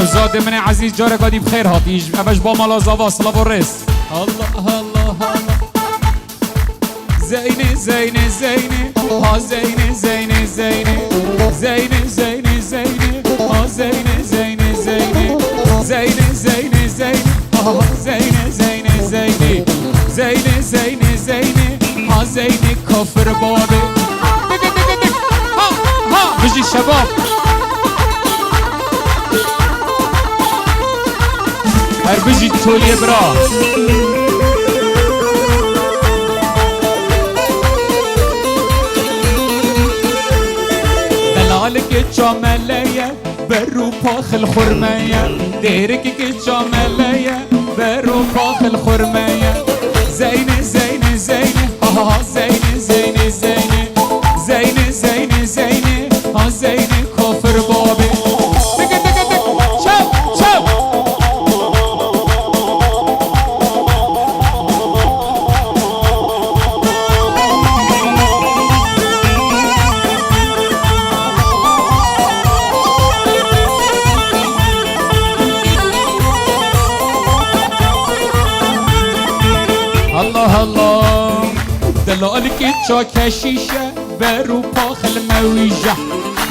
زاد من عزیز جاره قدی بخیر هاتیش ابش با مالا زاوا صلاف و رس الله الله الله زینه زینه زینه ها زینه زینه زینه زینه زینه زینه ها زینه زینه زینه زینه زینه زینه ها زینه زینه زینه زینه زینه زینه ها زینه کافر بابه ها ها بجی شباب هر بجی تولیه برا دلالك جاملية بروباخ الخرمية ديرك جاملية بروباخ الخرمية زينة زينة زينة ها زينة زينة زينة زينة زينة زينة ها زينة كفر بابي دق دق دق شو شو الله الله دلالك كشيشة بروباخ المويجة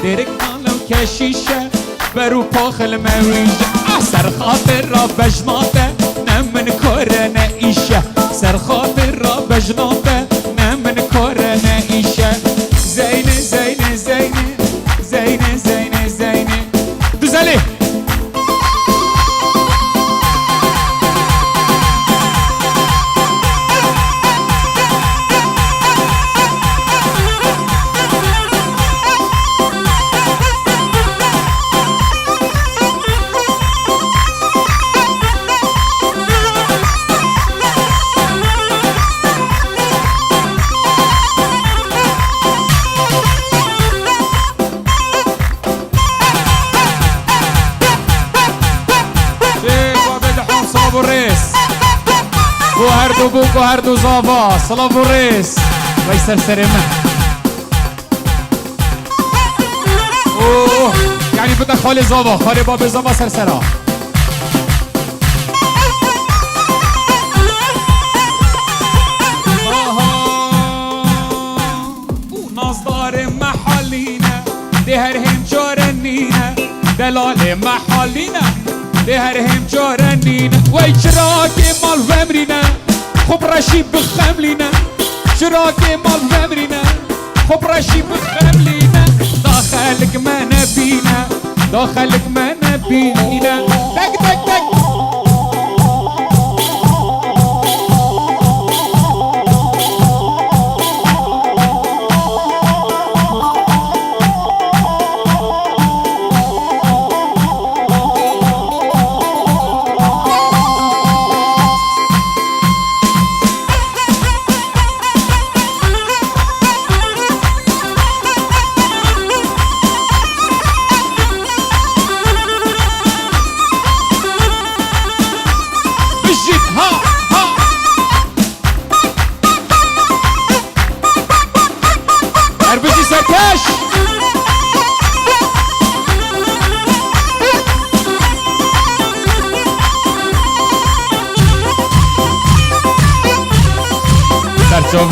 ديرك لو كشيشة بروباخ المويجة سر خاطر را بجناته نمن كورنا إيشة سر خاطر را بجناته نمن كورنا إيشة زينة زينة زينة زينة زينة زينة دوزالي بوكو هردو زافا صلاف الريس ويسر سرمه اوه يعني بدك خالي زافا خالي باب زافا سرسرة نصدار محلينا دهرهم جارنينا دلال محلينا دهرهم جارنينا ويجراكي مال ومرينا خب رشی بخم لینا چراغ مال ومرینا خب رشی بخم لینا داخلك ما نبینا داخلك ما نبینا تک تک تک جواب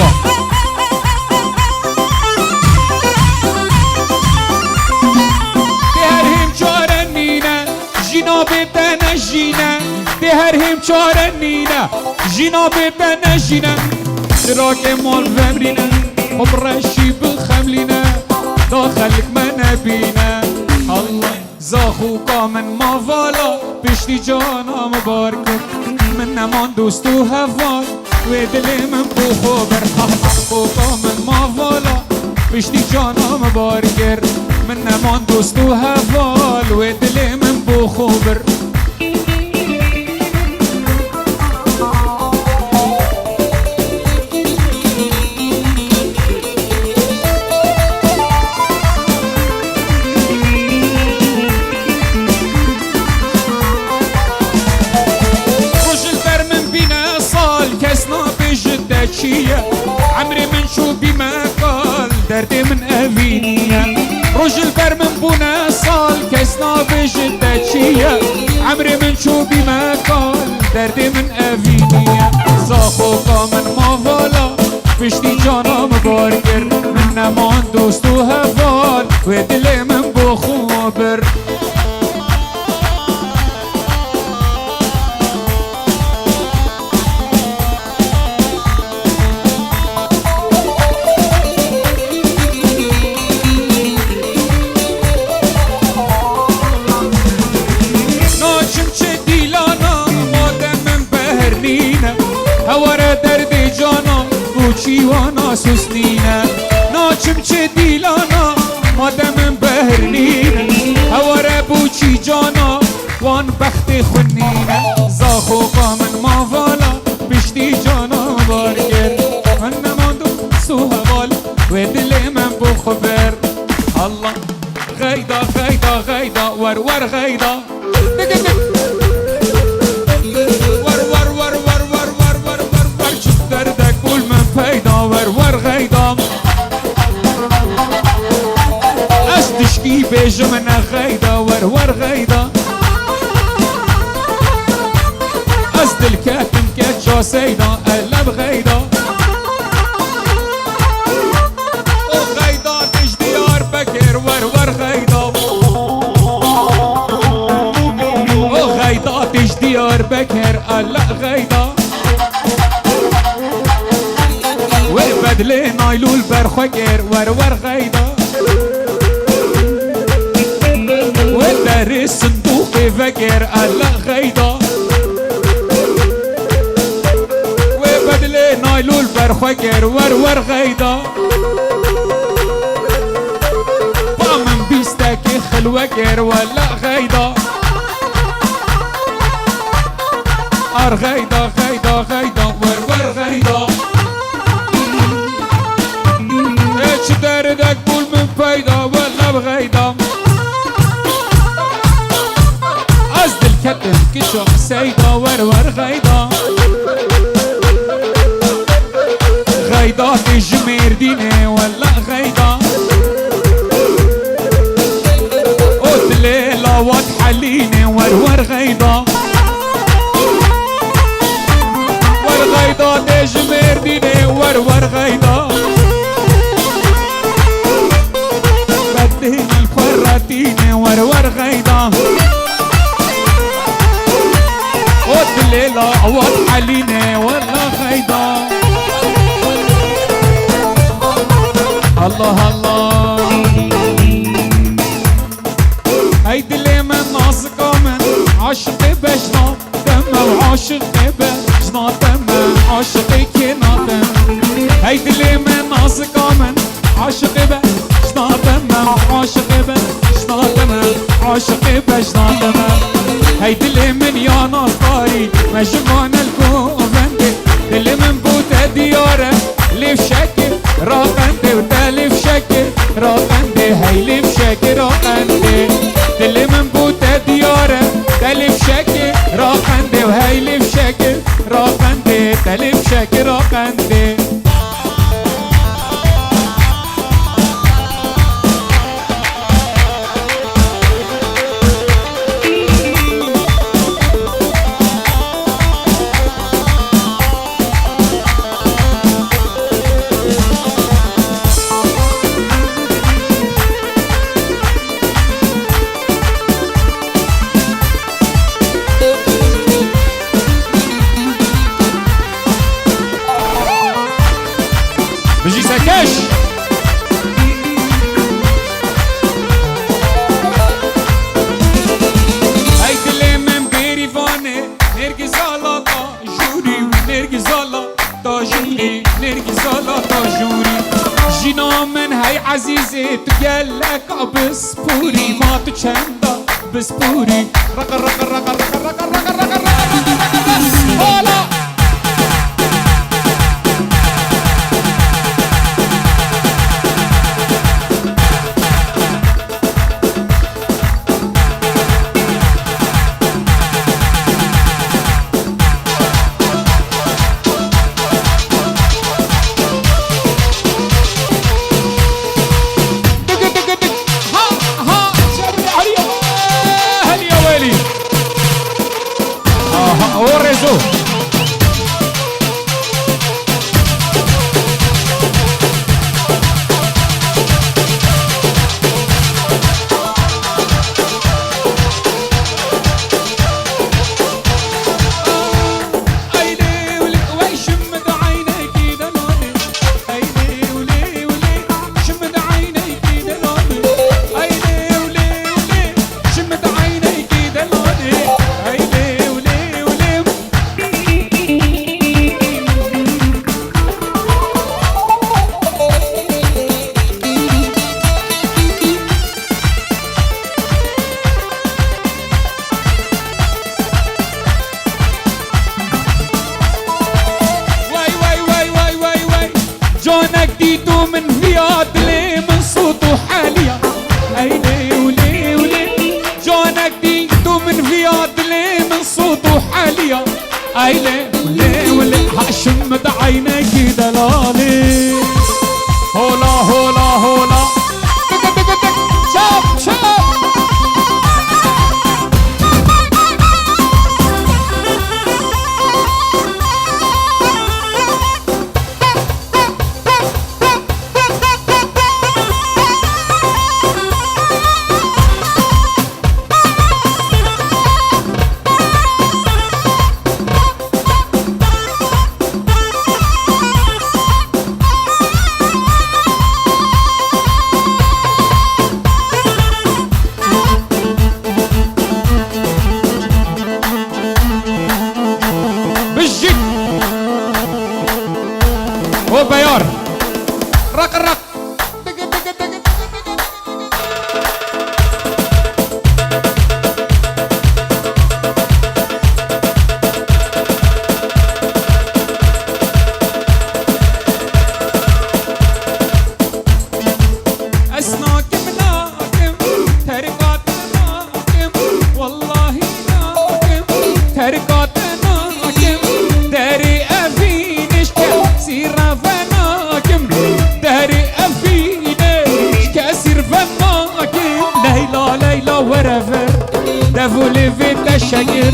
دهرهم چارنینه جناب تنجینه دهرهم چارنینه جناب تنجینه دراك مال ومرینه خب رشی بخملینه داخلك ما نبینه الله زاخو کامن ماوالا بشتی جانا مبارک من نمان دوست و هوال و دل من بو خوبر حقوقا من ماوالا بشتی جانا مبارگر من نمان دوست و هوال و دل من بو خوبر عمري من شو بما قال دردي من أبينيا رجل بر من بونا صال كسنا بجدتشية پشتی جانم بارگر من نمان دوست و هفال و دل من بخوبر وانا سوسنينا ناچم چه دیلانا مادم بهرنینا هواره بوچی جانا وان بخت خونینا زاخو قامن ماوالا بشتی جانا بارگر من نماندو سو هوال و دل من بخبر الله غيدا غيدا غيدا ور ور غيدا بيجو منا غيدا ور غيدا قصد الكاتم كاتشو سيدا قلب غيدا وغيدا تجديار بكر ور غيدا وغيدا تجديار بكر قلق غيدا وبدلي نايلو البرخوكر ور غيدا وداري الصندوق فكر قلق غيدا وبدلي نايلو البرخوكر ور غيدا فمن بيستاكي خلوكر ولا غيدا غيدا غيدا غيدا ور غيدا ايش داردك بول من فايدة ولا بغيدا قصد الكتم كشو سيدا ور غيدا غيدا تجمير ديني ولا غيدا قلت ليلة واضحة ليني ور غيدا غيدا تجمير ديني ور غيدا بدين الفراتيني ور غيدا قلت ليلة عوض حليني ولا غيدا الله الله هيدي اللي من ناصقة من عشقي بجنا دمه وعاشقي بجنا دمه عاشقي كناطم هيدي اللي من ناصقة من عاشقي بجنا دمه وعاشقي بجنا دمه عاشقي بجنا دمه هيدي اللي من يا نصاري مجموعنا الكوفندي اللي من بوتا دياره اللي في شكل راقندي وتالي في شكل راقندي هيلي في شكل راقندي اللي من بوتا دياره تالي في شكل راقندي وهيلي في شكل راقندي تالي في شكل راقندي بجي سكاش هيك اللي من بيريفاني نرجس على طاجوري ونرجس على طاجوري نرجس على طاجوري جينا من هاي عزيزي تقلك بسبوري ما تشندا بسبوري رقا رقا رقا رقا رقا رقا رقا رقا رقا Orezzo ديتو من فياض لي من صوته حالية ايلي ولي ولي جونك ديتو من فياض لي من صوته حالية ايلي ولي ولي هشم عينك دلالي هولا هولا هولا دق دق دق شاب شاب بيار رق الرق أسناكم ناكم ترقات ناكم والله ناكم ترقات ناكم داري أفينش كسيرة فناكم داري أفينش كسير فناكم ليلى ليلى ورافر دافولي في تشاير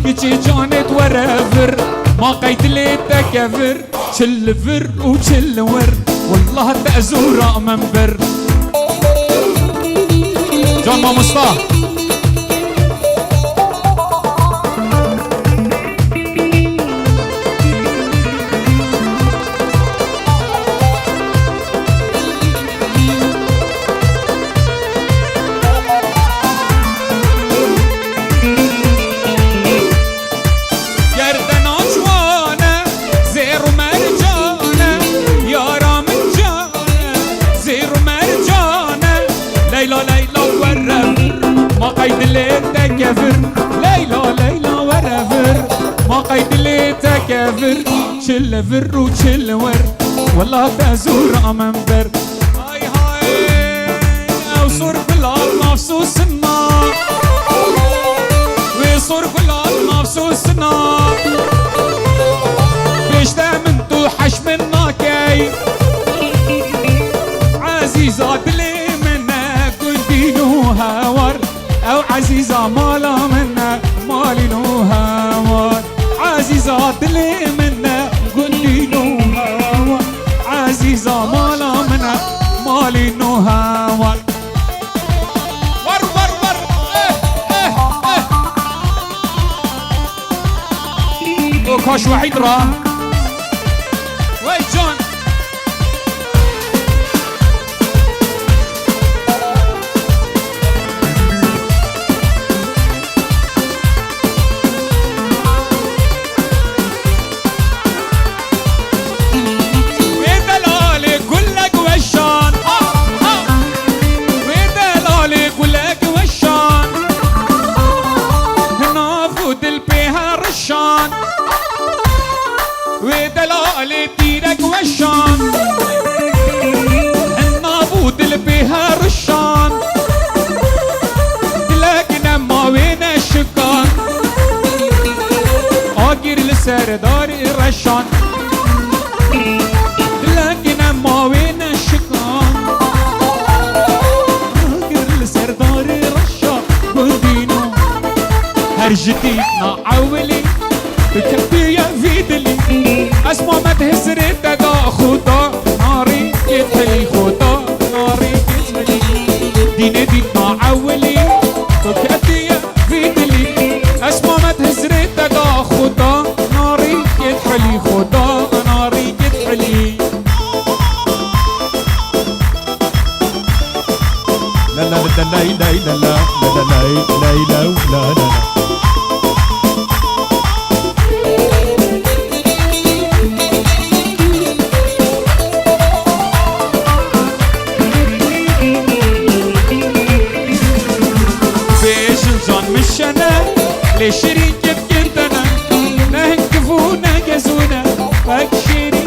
كيتشي جانت ورافر ما قيت لي تكفر تشلفر وتشلور والله تأزورة منبر جان ما مصطفى تكفر ليلى ليلى ورافر ما قيد لي تكفر شلفر وشلور والله تزور منبر هاي هاي وصور كلها مفسوس النار وصور كلها مفسوس النار بيش دامنتو حش منا كاي عزيزات لي منا كنتينو هاور أو عزيزة مالا منا مالي نوها عزيزة لي منا قولي نوها عزيزة مالا منا مالي نوها ور ور ور وكاش وحيد راه وي جون ودلالي دينك والشان النابوت اللي بيها رشان لكن ما وين الشكان اجر لسردار الرشان لكن ما وين الشكان اجر لسردار الرشان قلبينو هرجتي نعولي بكفي يا فيدلي اسمع ما تهزري تدا خدا ناري يدحلي خدا ناري يدحلي ديني دين معولي بكفي يا فيدلي اسمع ما تهزري تدا خدا ناري يدحلي خدا ناري يدحلي لا لا لا لا لا لا لا لا لا لا لا لشريك بكنتنا نهنكفونا جزونا فاكشيري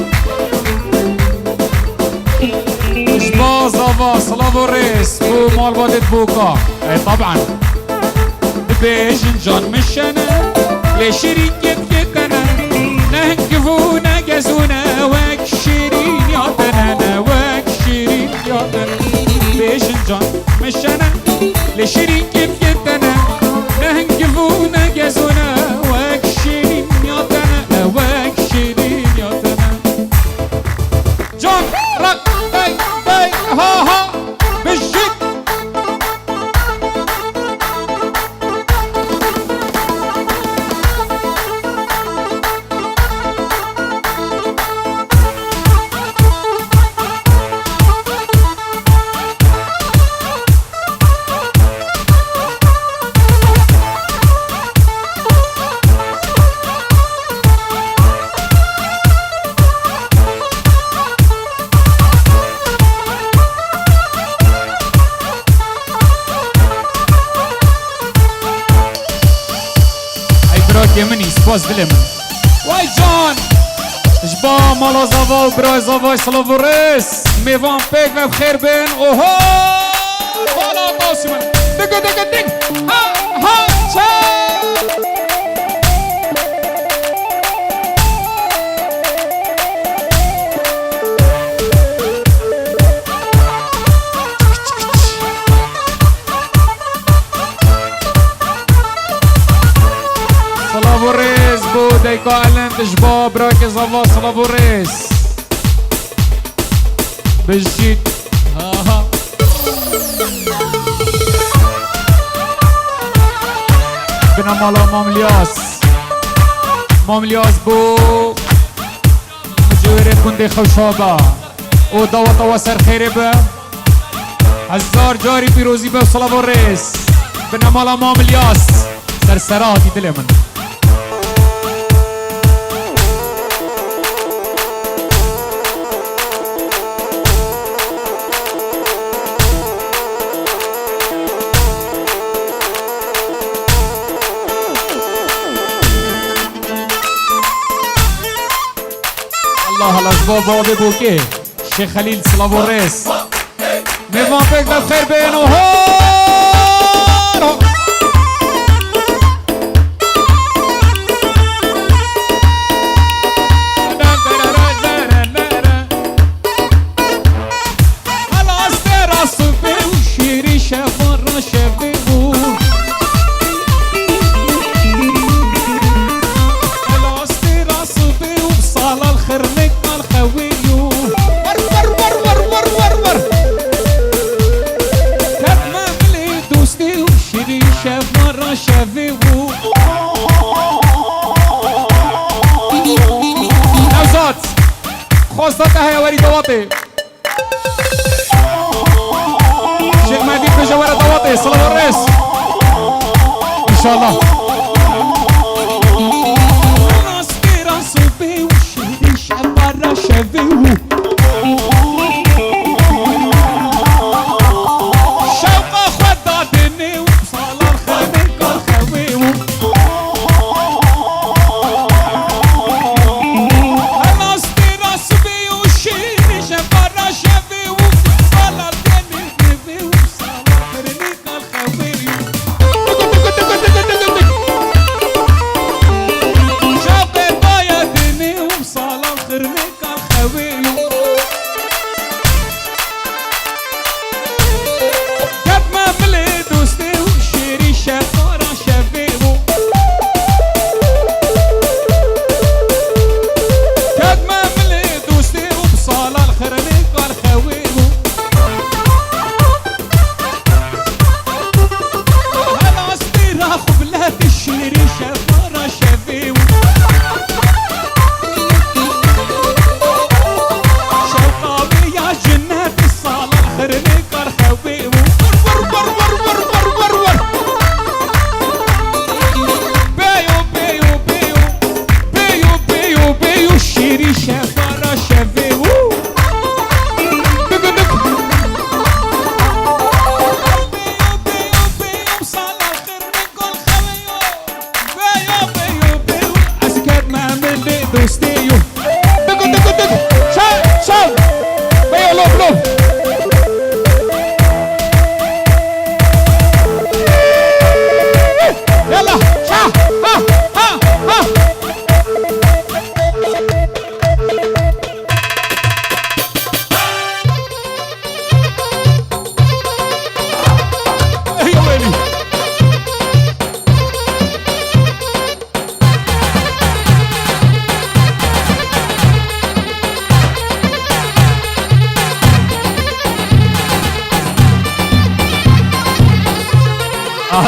صلاف وريس بو مال بادت بوكا اي طبعا بيجنجان مشنا لشريك يتكتنا نهكفونا جزونا واك شيرين يعطنا واك شيرين يعطنا بيجنجان مشنا لشريك يتكتنا نهكفونا جزونا واك شيرين يعطنا واك شيرين يعطنا جون رق باي باي ها ها بالجد يمني سباس دلمن واي جان جبا مالا زافا وبراي زافا يصلو الريس ميفان بيك ما بخير بين اوهو فوالا قاسما دق دق دق ها ها شا صلابوريس بودي كالن تجباب راكي زافا صلابوريس بالجيت ها ها بنا مالا ماملياس بو مجوري كندي خوشابا او دوا طوا سر خيري با هزار جاري بيروزي با صلابوريس بنا مالا ماملياس سرسراتي دلي من الله الأسباب بابي بوكي شيخ خليل صلابوريس ميفان بيك بخير بينه هو خواستها يا وري دواطي شيخ مهدي بجوارة دواطي صلاة الرئيس ان شاء الله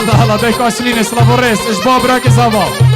هلا هلا ديك اشلين سلافوريس اجباب راكي زابا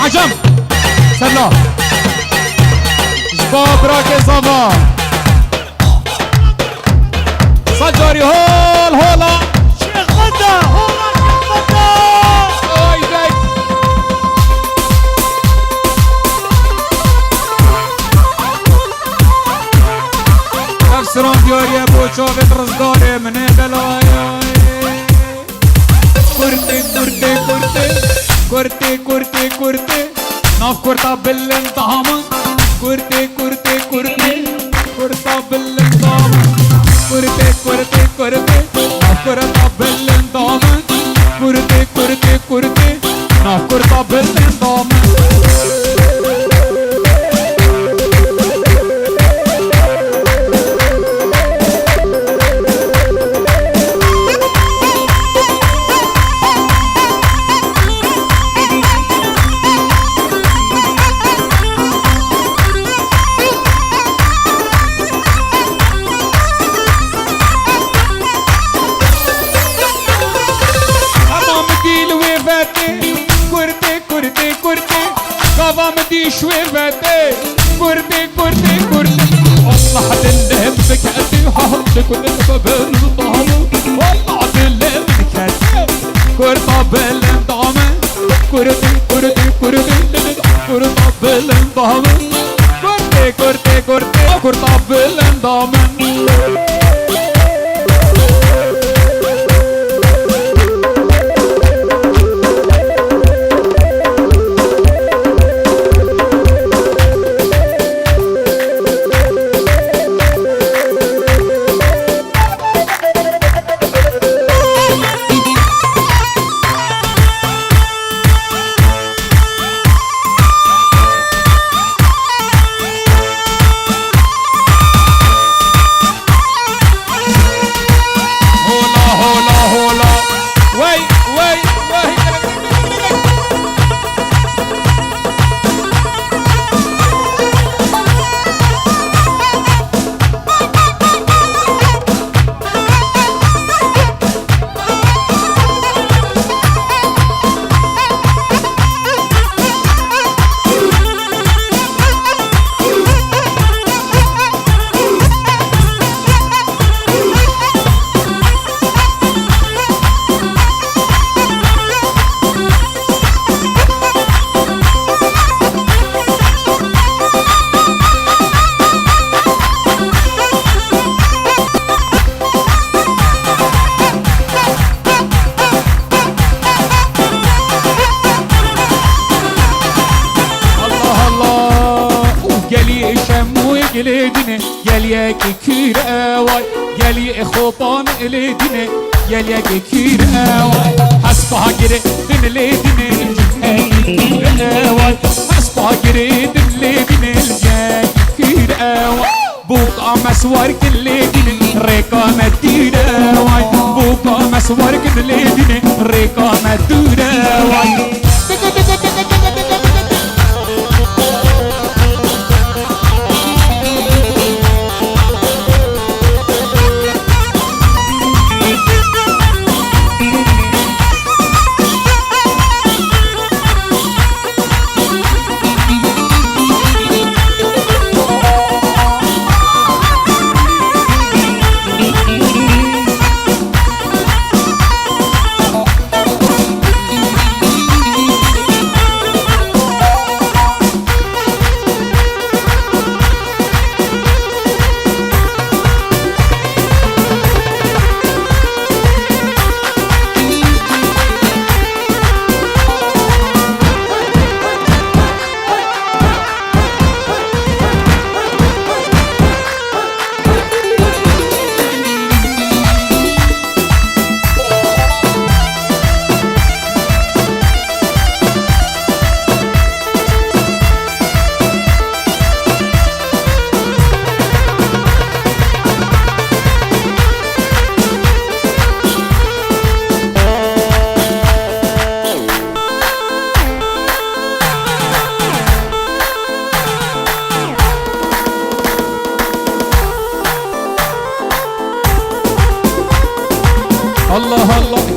عجم سلا جباب راكي زافا صجري هول هولا شيخ غدا هولا شيخ غدا ايدك افسرون ديوري بوچو بترزدوري من بلاي كورتي كورتي كورتي كورتي كورتي كورتي ناف كورتا بالانضام كورتي كورتي كورتي كورتا بالانضام كورتي كورتي كورتي ناف كورتا بالانضام كورتي كورتي كورتي ناف كورتا بالانضام شوي باتي كورتي كورتي كورتي والله عدل بكاتي وحرتك والقبل ضامن والله عدل بكاتي كورتا بالانضام كورتي كورتي كورتي كورتا بالانضام كورتي كورتي كورتي كورتا بالانضام الدنيا قال ياك كير واي قال يا خوطان الدنيا قال ياك كير واي حسبها قري دن الدنيا كير واي حسبها قري دن الدنيا كير واي بوقا مسوار كل الدنيا ريكا مدير واي بوقا مسوار كل الدنيا ريكا مدير واي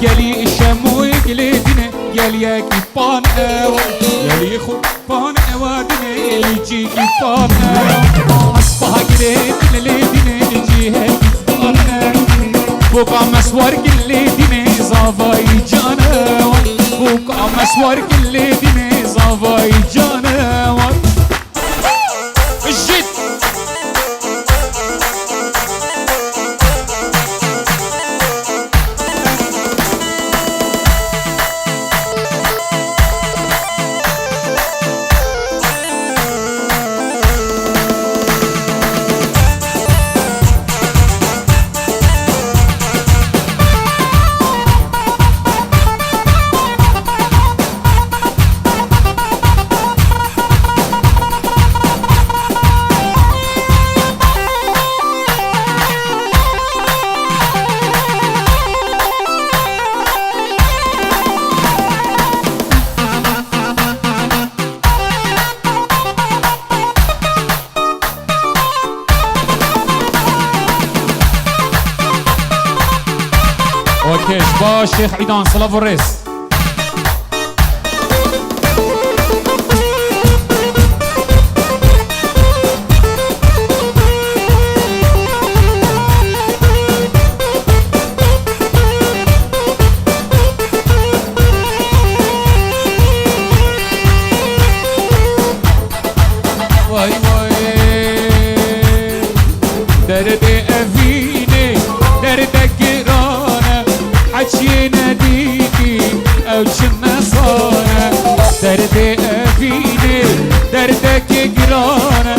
قالي الشمو يقلدنا قال يا كيفان اوا قالي خو فان اوادنا يجي كيفان اصبح قلدنا ليدنا يجيها كيفان بوكا مسوار قلدنا زافاي جانا بوكا مسوار قلدنا زافاي جانا الجد اوكي شباب شيخ عيدان صلاة الرئيس واي واي دردي افيني دردك حكينا ديدي او جنا صانا دردي افيني دردك قرانا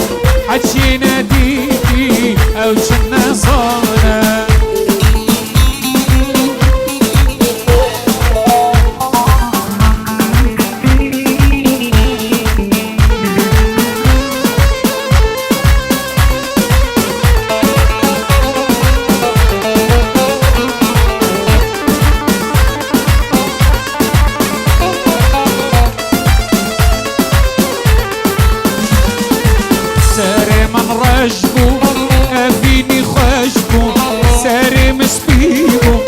حكينا ديدي او جنا صانا رجبو افيني خشبو ساري مسبيبو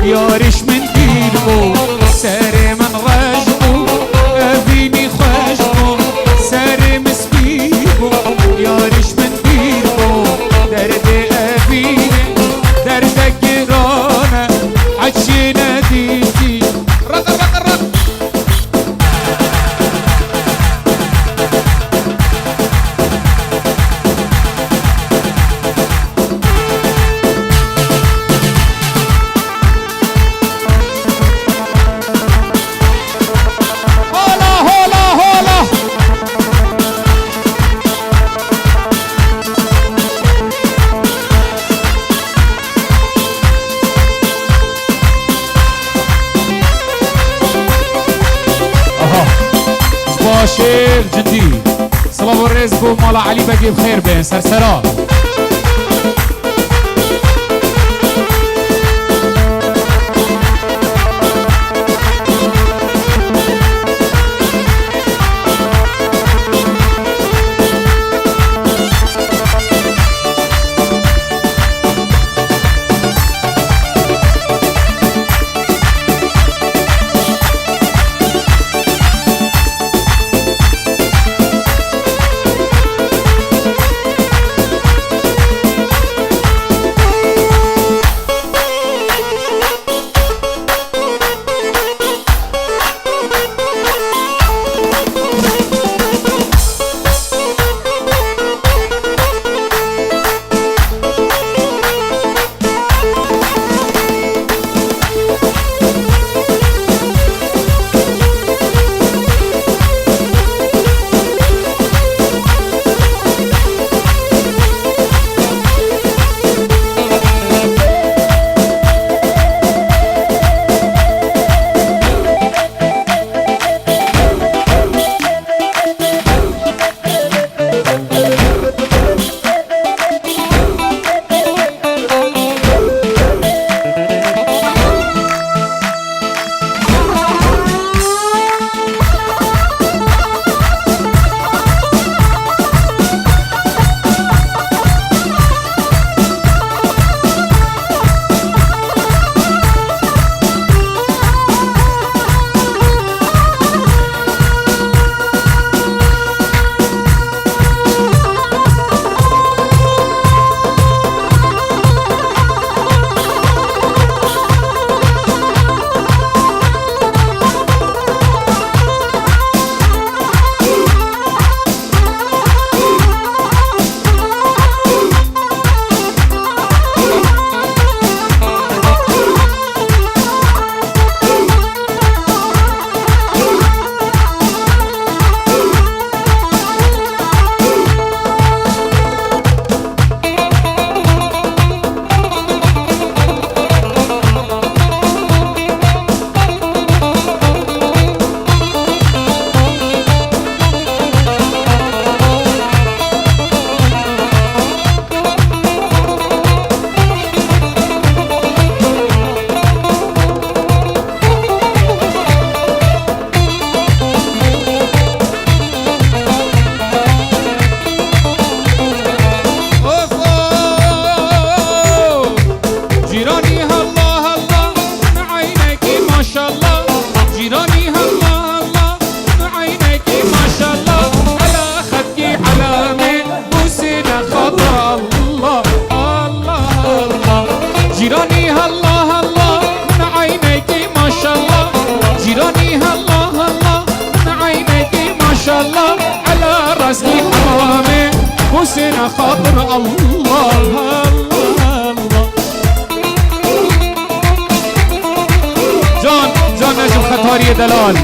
يارش من ديربو ساري من رجبو افيني خشبو ساري مسبيبو يارش من ديربو دردي افيني دردك قرانا عشينا ديتي رق رق رق شيخ جندي صلاة الرئيس بو مالا علي بقي بخير بين سرسرا شاء الله على راسي حرامي حسين خاطر الله الله. جان نجم خطاري دلال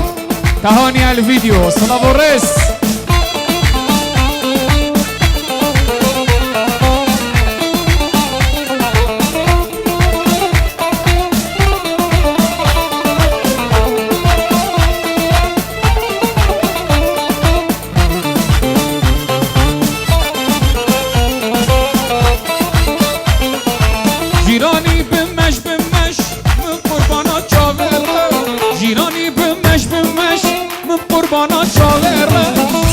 تهاني الفيديو صلاة والرس. جیرانی بمش من قربانا چاوره جیرانی بمش من قربانا چاوره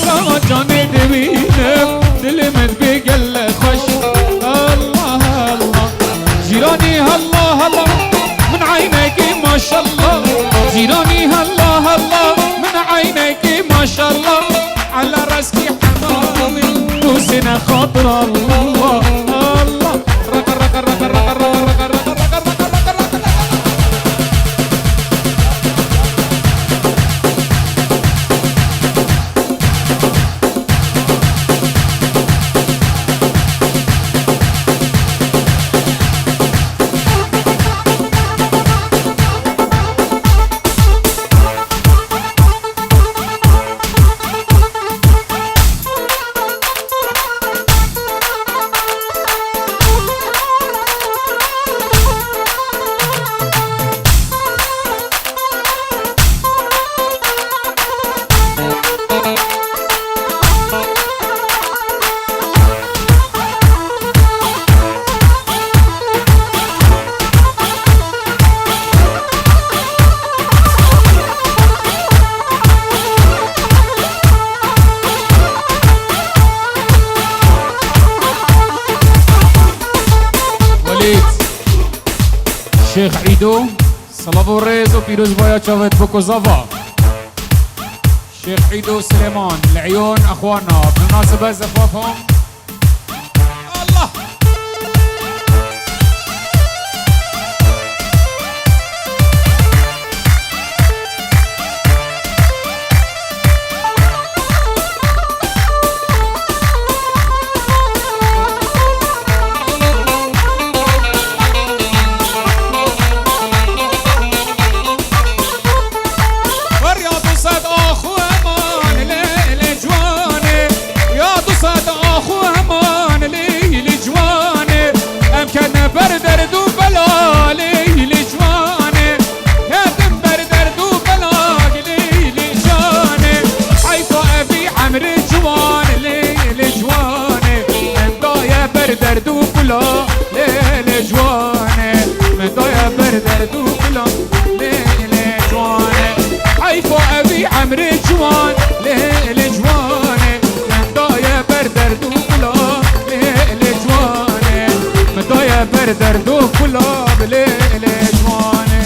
سا جان دوینم دلمت بگل خوش الله الله. جیرانی هلا هلا من عینک ما شاء الله جیرانی هلا هلا من عینک ما شاء الله على راسي حمامي حسين خاطر الله الله. شيخ عيدو صلاة والرز وبيروز بايا شافت بوكوزافا. شيخ عيدو سليمان العيون اخواننا بالمناسبة زفافهم الله. بردرد و بلا لیل جوانه کدم بردرد و بلا لیل جانه حیفا ابی عمر جوان لیل جوانه من دایا بردرد و بلا لیل جوانه من دایا بردرد و بلا لیل جوانه حیفا ابی عمر جوان لیل جوانه من دایا بردرد و بلا لیل جوانه من دایا بردرد و بلا لیل جوانه.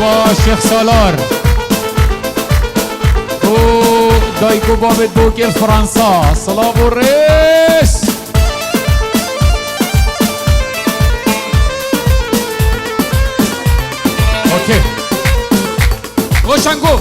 با شیخ سالار و دایکو بابت بوکل فرانسا صلاة والرس. اوکی روشنگو